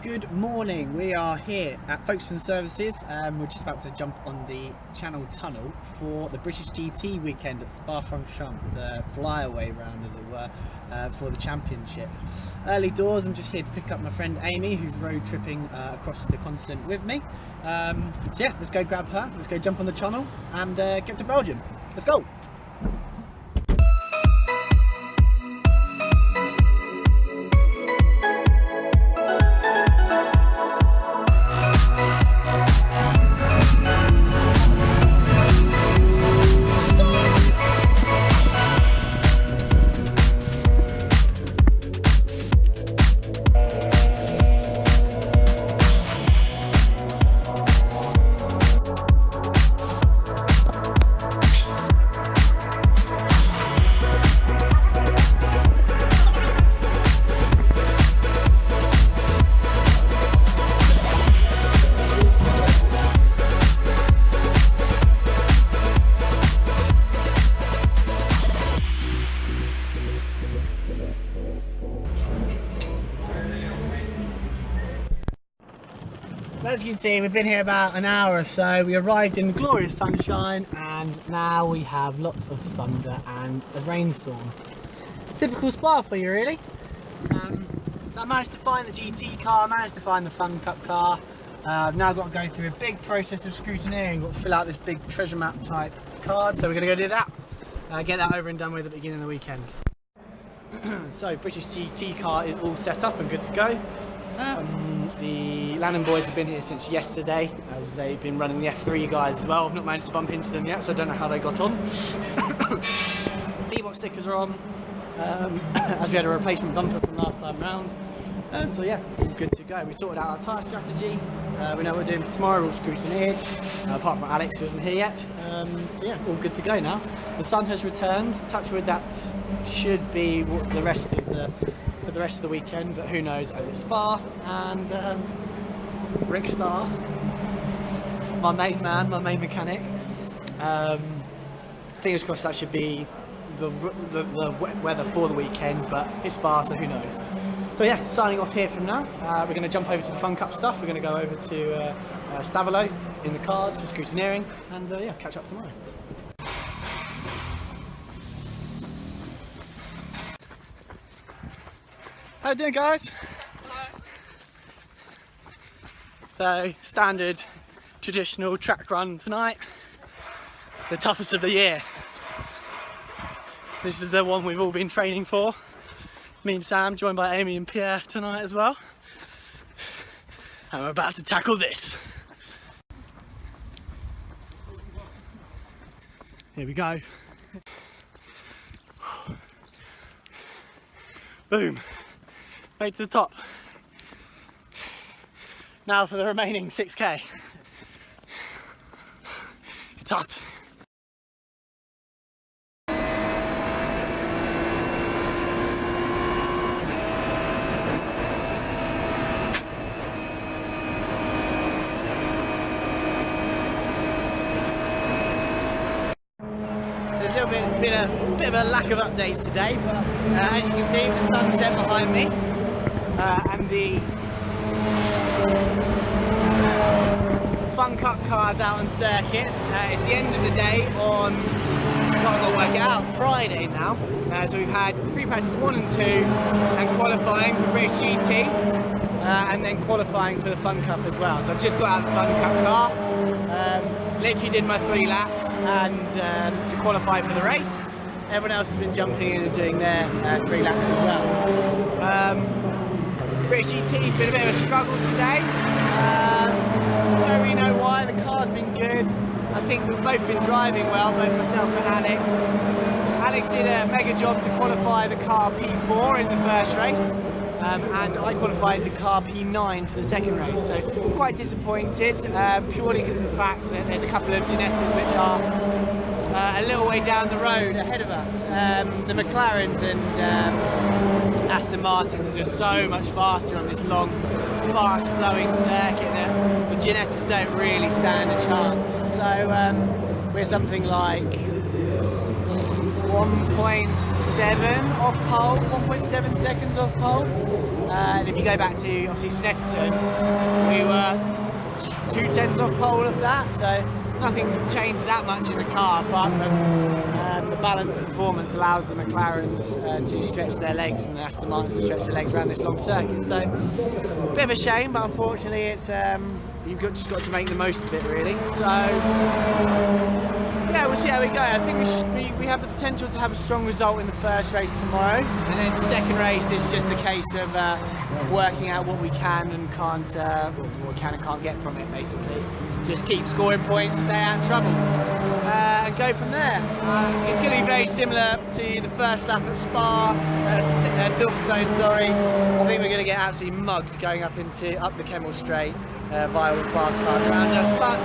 Good morning, we are here at Folkestone Services. We're just about to jump on the Channel Tunnel for the British GT weekend at Spa-Francorchamps, the flyaway round as it were, for the championship. Early doors, I'm just here to pick up my friend Amy, who's road tripping across the continent with me. So yeah, let's go grab her, let's go jump on the channel and get to Belgium. Let's go! As you can see, we've been here about an hour or so. We arrived in glorious sunshine and now we have lots of thunder and a rainstorm. Typical Spa for you, really. So I managed to find the GT car, managed to find the Fun Cup car. I've now got to go through a big process of scrutineering. Got to fill out this big treasure map type card, so we're going to go do that. Get that over and done with at the beginning of the weekend. So British GT car is all set up and good to go. The Lannan boys have been here since yesterday, as they've been running the F3 guys as well. I've not managed to bump into them yet, so I don't know how they got on. VBOX stickers are on, as we had a replacement bumper from last time round. So yeah, all good to go. We sorted out our tyre strategy. We know what we're doing for tomorrow. We're all scrutineered, apart from Alex, who isn't here yet. So yeah, all good to go now. The sun has returned. Touch wood, that should be the rest of the weekend, but who knows, as it's Spa. And Rick Starr, my main man, my main mechanic, fingers crossed that should be the wet weather for the weekend, but it's Spa, so who knows. So yeah, signing off here from now. We're going to jump over to the Fun Cup stuff. We're going to go over to Stavolo in the cars for scrutineering, and yeah, catch up tomorrow. How you doing, guys? Hello. So, standard traditional track run tonight, the toughest of the year. This is the one we've all been training for. Me and Sam, joined by Amy and Pierre tonight as well. And we're about to tackle this. Here we go. Boom. Made to the top. Now for the remaining 6k. It's hot. There's been a bit of a lack of updates today, but as you can see, the sunset behind me. And the Fun Cup cars out on circuit. It's the end of the day on, I've got to work it out, Friday now. So we've had free practice 1 and 2 and qualifying for British GT and then qualifying for the Fun Cup as well. So I've just got out of the Fun Cup car, literally did my 3 laps and to qualify for the race. Everyone else has been jumping in and doing their 3 laps as well. British GT's been a bit of a struggle today. Don't really know why. The car's been good. I think we've both been driving well, both myself and Alex. Alex did a mega job to qualify the car P4 in the first race, and I qualified the car P9 for the second race. So quite disappointed, purely because of the fact that there's a couple of Ginettas which are a little way down the road ahead of us. The McLarens and Aston Martins are just so much faster on this long, fast flowing circuit that the Ginettas don't really stand a chance. So we're something like 1.7 off pole, 1.7 seconds off pole. And if you go back to obviously Snetterton, we were 2/10 off pole of that, so nothing's changed that much in the car apart from the balance and performance allows the McLarens to stretch their legs and the Aston Martins to stretch their legs around this long circuit. So a bit of a shame, but unfortunately it's you've just got to make the most of it really. So yeah, we'll see how we go. I think we have the potential to have a strong result in the first race tomorrow, and then second race is just a case of working out what we can and can't get from it basically. Just keep scoring points, stay out of trouble, and go from there. It's going to be very similar to the first lap at Silverstone, sorry. I think we're going to get absolutely mugged going up the Kemmel Straight by all the fast cars around us, but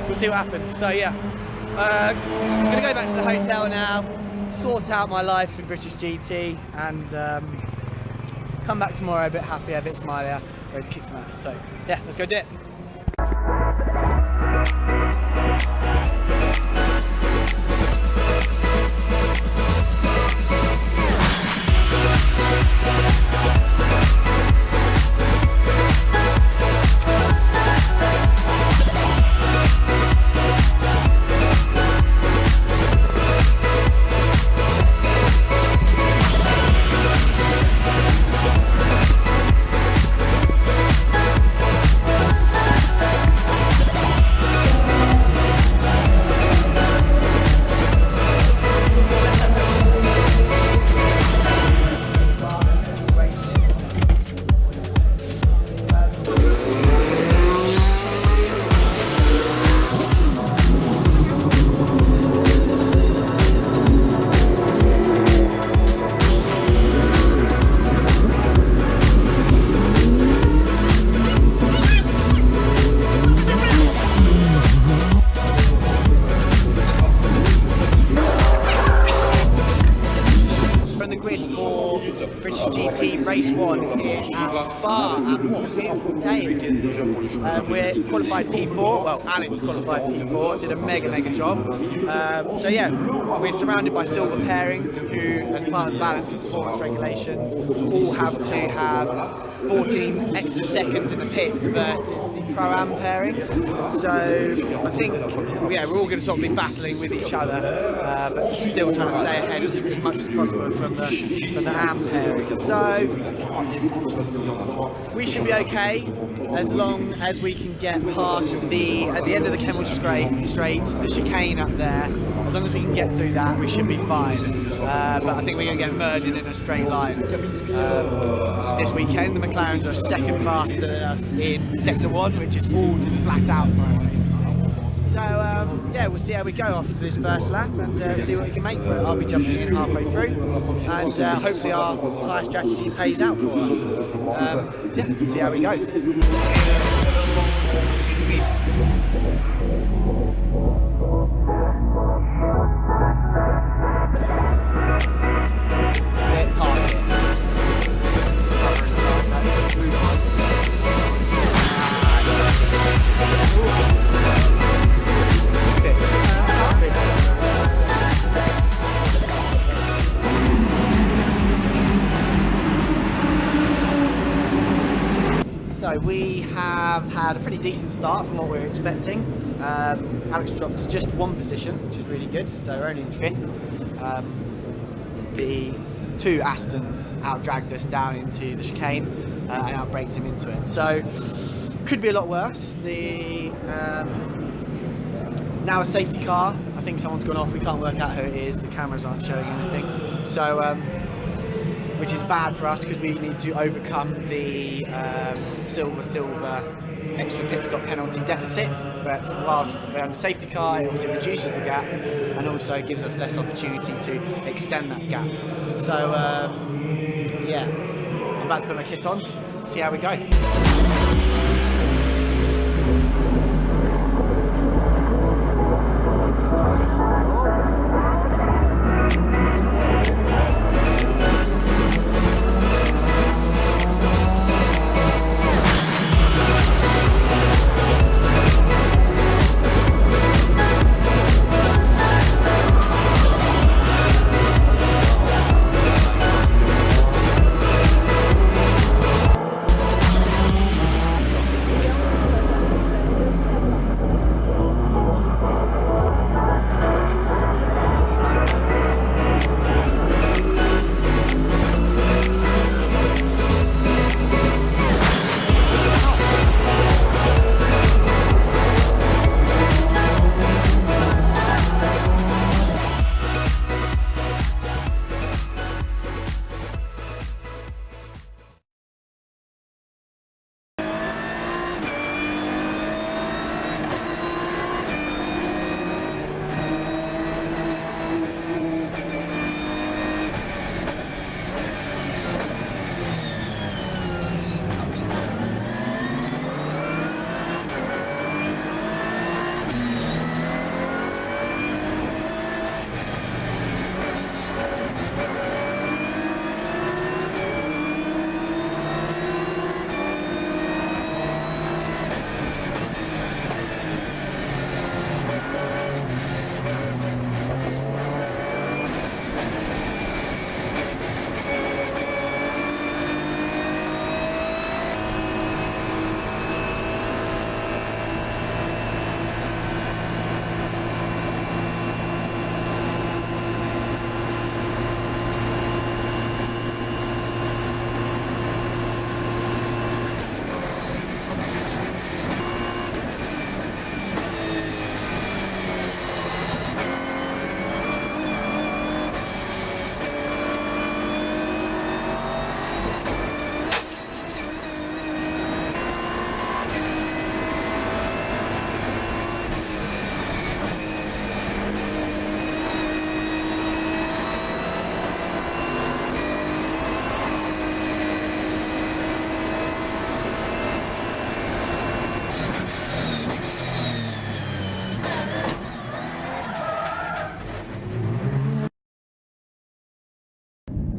we'll see what happens. So yeah, I'm going to go back to the hotel now, sort out my life in British GT, and come back tomorrow a bit happier, a bit smilier, ready to kick some ass. So yeah, let's go do it. British GT race 1 here at Spa, and what a beautiful day. We're qualified P4, well Alex qualified P4, did a mega job. So yeah, we're surrounded by silver pairings who, as part of the balance and performance regulations, all have to have 14 extra seconds in the pits versus the Pro-Am pairings. So I think, yeah, we're all going to sort of be battling with each other, but still trying to stay ahead as much as possible from the Am pairing. So we should be okay as long as we can get past at the end of the Kemmel Straight, the chicane up there. As long as we can get through that, we should be fine. But I think we're going to get murdered in a straight line this weekend. The McLarens are a second faster than us in Sector 1, which is all just flat out for us. So yeah, we'll see how we go after this first lap and see what we can make for it. I'll be jumping in halfway through, and hopefully our tyre strategy pays out for us. Yeah, see how we go. So we have had a pretty decent start from what we were expecting. Alex dropped just one position, which is really good, so we're only in 5th. The two Astons out-dragged us down into the chicane and out-braked him into it. So could be a lot worse. Now a safety car, I think someone's gone off, we can't work out who it is, the cameras aren't showing anything. So which is bad for us because we need to overcome the silver extra pit stop penalty deficit, but whilst we're on the safety car, it also reduces the gap and also gives us less opportunity to extend that gap. So yeah, I'm about to put my kit on, see how we go.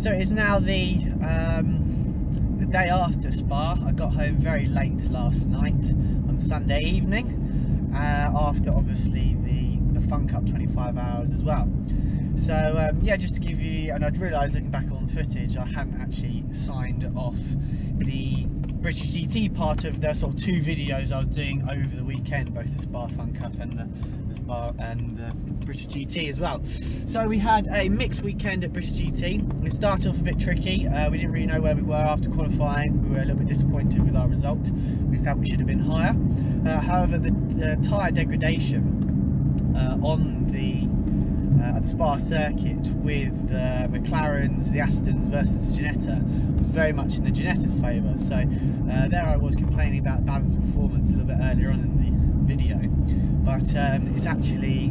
So it is now the day after Spa. I got home very late last night on Sunday evening, after obviously the Fun Cup 25 hours as well. So yeah, just to give you, and I'd realised looking back on the footage, I hadn't actually signed off the British GT part of the sort of 2 videos I was doing over the weekend, both the Spa Fun Cup and the Spa and the British GT as well. So we had a mixed weekend at British GT. It started off a bit tricky. We didn't really know where we were after qualifying. We were a little bit disappointed with our result. We felt we should have been higher. However, the tyre degradation on the at the Spa circuit with the McLarens, the Astons versus the Ginetta was very much in the Ginetta's favour. So there I was complaining about balanced performance a little bit earlier on in the video, but it's actually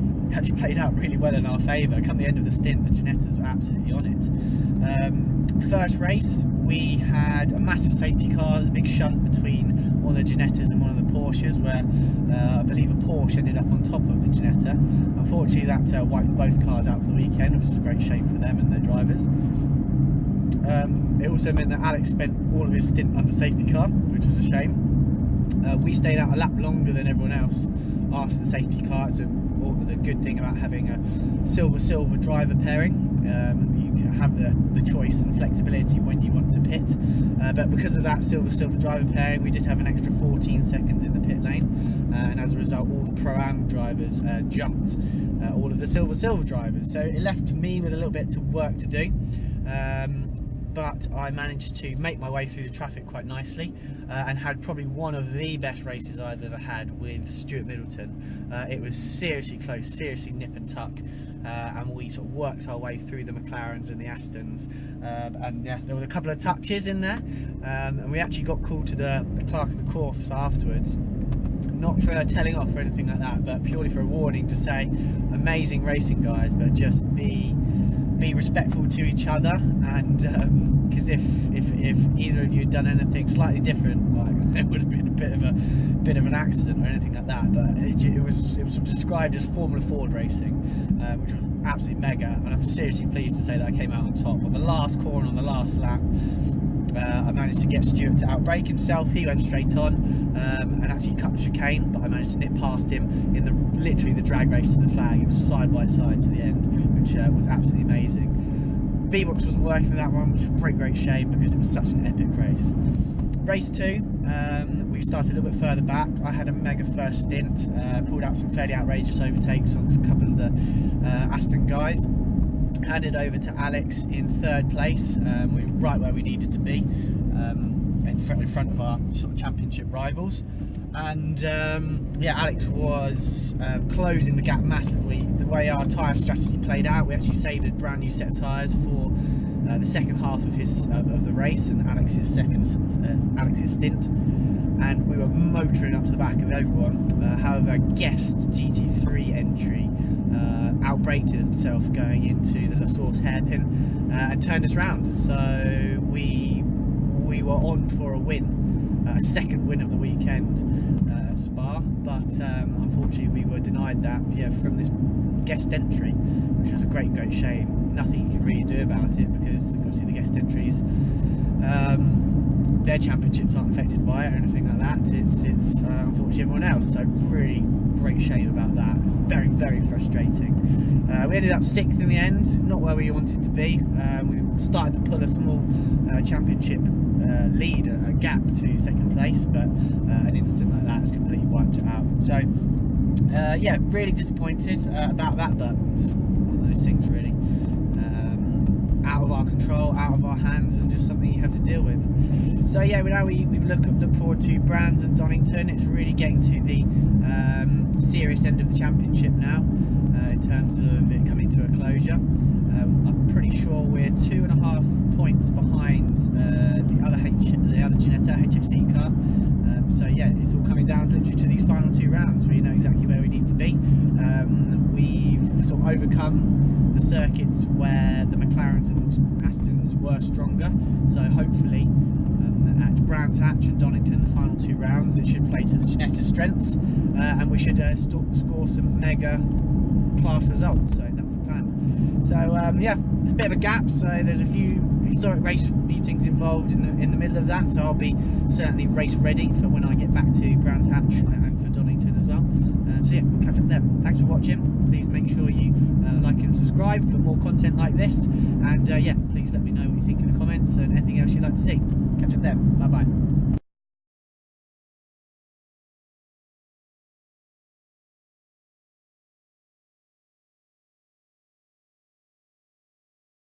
played out really well in our favour. Come the end of the stint, the Ginettas were absolutely on it. First race, we had a massive safety car. There's a big shunt between one of the Ginettas and one of the Porsches, where I believe a Porsche ended up on top of the Ginetta. Unfortunately, that wiped both cars out for the weekend, which was a great shame for them and their drivers. It also meant that Alex spent all of his stint under safety car, which was a shame. We stayed out a lap longer than everyone else after the safety car. It's the good thing about having a silver-silver driver pairing. You can have the choice and flexibility when you want to pit, but because of that silver-silver driver pairing, we did have an extra 14 seconds in the pit lane, and as a result all the Pro-Am drivers jumped all of the silver-silver drivers. So it left me with a little bit of work to do, but I managed to make my way through the traffic quite nicely, and had probably one of the best races I've ever had with Stuart Middleton. It was seriously close, seriously nip and tuck, and we sort of worked our way through the McLarens and the Astons, and yeah, there were a couple of touches in there, and we actually got called to the clerk of the course afterwards, not for telling off or anything like that, but purely for a warning to say, amazing racing guys, but just be respectful to each other, and because if either of you had done anything slightly different, like there would have been a bit of an accident or anything like that. But it was sort of described as Formula Ford racing, which was absolutely mega, and I'm seriously pleased to say that I came out on top. On the last corner, on the last lap, I managed to get Stuart to outbrake himself. He went straight on and actually cut the chicane, but I managed to nip past him in literally the drag race to the flag. It was side by side to the end, which was absolutely amazing. VBOX wasn't working for that one, which was a great shame because it was such an epic race. Race 2, we started a little bit further back. I had a mega first stint, pulled out some fairly outrageous overtakes on a couple of the Aston guys. Handed over to Alex in 3rd place. We were right where we needed to be, in front of our sort of championship rivals, and yeah, Alex was closing the gap massively. The way our tyre strategy played out, we actually saved a brand new set of tyres for the second half of the race and Alex's stint, and we were motoring up to the back of everyone. However, guest GT3 entry outbraked himself going into the La Source hairpin and turned us round. So we were on for a win, a second win of the weekend at Spa, but unfortunately we were denied that from this guest entry, which was a great shame. Nothing you can really do about it, because obviously the guest entries, their championships aren't affected by it or anything like that. It's unfortunately everyone else. So really great shame about that. Very frustrating. We ended up 6th in the end, not where we wanted to be. We started to pull a small championship lead, a gap to 2nd place, but an incident like that has completely wiped it out. So yeah, really disappointed about that, but it's one of those things really. Out of our control, out of our hands, and just something you have to deal with. So yeah, now we look forward to Brands and Donington. It's really getting to the serious end of the championship now, in terms of it coming to a closure. I'm pretty sure we're 2.5 points behind the other Ginetta HXD car. So yeah, it's all coming down literally to these final 2 rounds. We know exactly where we need to be. We've sort of overcome the circuits where the McLarens and Astons were stronger. So hopefully at Brands Hatch and Donington, the final 2 rounds, it should play to the Ginetta's strengths, and we should score some mega class results. So that's the plan. So yeah, there's a bit of a gap. So there's a few historic race meetings involved in the middle of that, so I'll be certainly race ready for when I get back to Brands Hatch and for Donington as well. So yeah, we'll catch up there. Thanks for watching. Please make sure you like and subscribe for more content like this, and yeah, please let me know what you think in the comments and anything else you'd like to see. Catch up there. Bye bye.